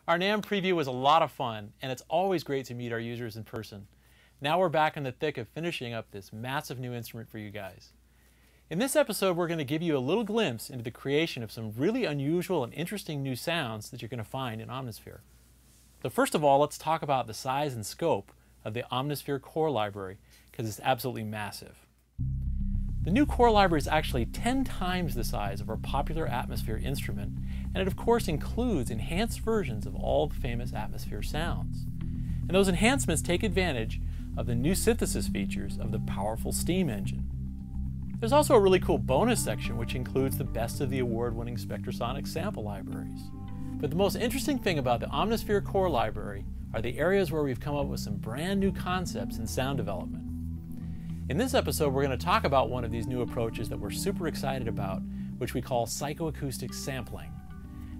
Our NAMM preview was a lot of fun, and it's always great to meet our users in person. Now we're back in the thick of finishing up this massive new instrument for you guys. In this episode, we're going to give you a little glimpse into the creation of some really unusual and interesting new sounds that you're going to find in Omnisphere. So first of all, let's talk about the size and scope of the Omnisphere core library, because it's absolutely massive. The new core library is actually 10 times the size of our popular Atmosphere instrument, and it of course includes enhanced versions of all the famous Atmosphere sounds. And those enhancements take advantage of the new synthesis features of the powerful Steam engine. There's also a really cool bonus section which includes the best of the award-winning Spectrasonic sample libraries. But the most interesting thing about the Omnisphere core library are the areas where we've come up with some brand new concepts in sound development. In this episode, we're going to talk about one of these new approaches that we're super excited about, which we call psychoacoustic sampling.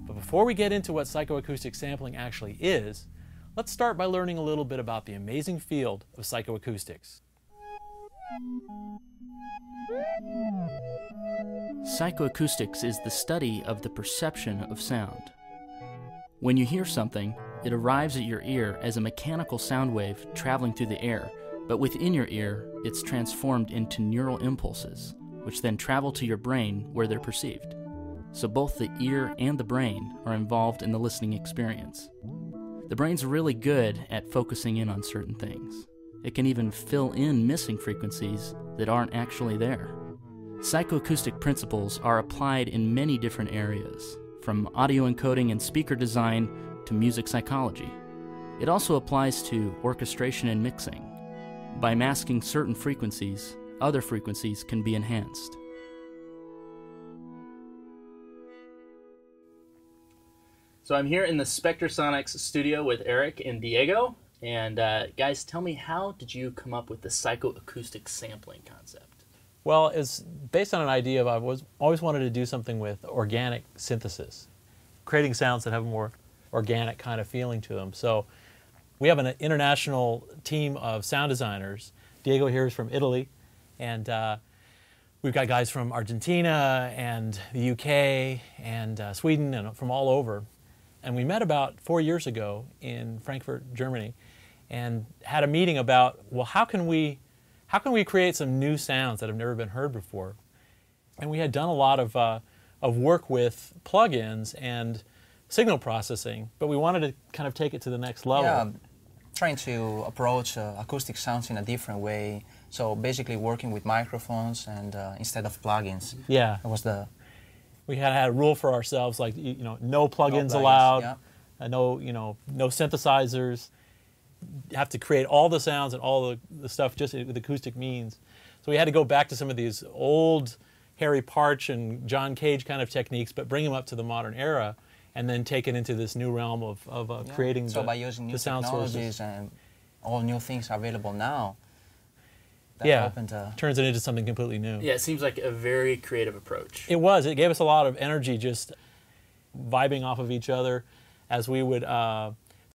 But before we get into what psychoacoustic sampling actually is, let's start by learning a little bit about the amazing field of psychoacoustics. Psychoacoustics is the study of the perception of sound. When you hear something, it arrives at your ear as a mechanical sound wave traveling through the air, but within your ear, it's transformed into neural impulses, which then travel to your brain where they're perceived. So both the ear and the brain are involved in the listening experience. The brain's really good at focusing in on certain things. It can even fill in missing frequencies that aren't actually there. Psychoacoustic principles are applied in many different areas, from audio encoding and speaker design to music psychology. It also applies to orchestration and mixing. By masking certain frequencies, other frequencies can be enhanced. So I'm here in the Spectrasonics studio with Eric and Diego. And guys, tell me, how did you come up with the psychoacoustic sampling concept? Well, it's based on an idea of I've always wanted to do something with organic synthesis, creating sounds that have a more organic kind of feeling to them. So we have an international team of sound designers. Diego here is from Italy, and we've got guys from Argentina and the UK and Sweden and from all over. And we met about 4 years ago in Frankfurt, Germany, and had a meeting about, well, how can we create some new sounds that have never been heard before? And we had done a lot of work with plugins and signal processing, but we wanted to kind of take it to the next level. Yeah, trying to approach acoustic sounds in a different way. So basically working with microphones and instead of plugins. Yeah. That was the... We had a rule for ourselves, like, no plugins allowed, yeah. no synthesizers. You have to create all the sounds and all the stuff just with acoustic means. So we had to go back to some of these old Harry Partch and John Cage kind of techniques, but bring them up to the modern era, and then take it into this new realm of creating by using new sound technologies sources. And all new things available now, that turns it into something completely new. Yeah, it seems like a very creative approach. It was. It gave us a lot of energy just vibing off of each other as we would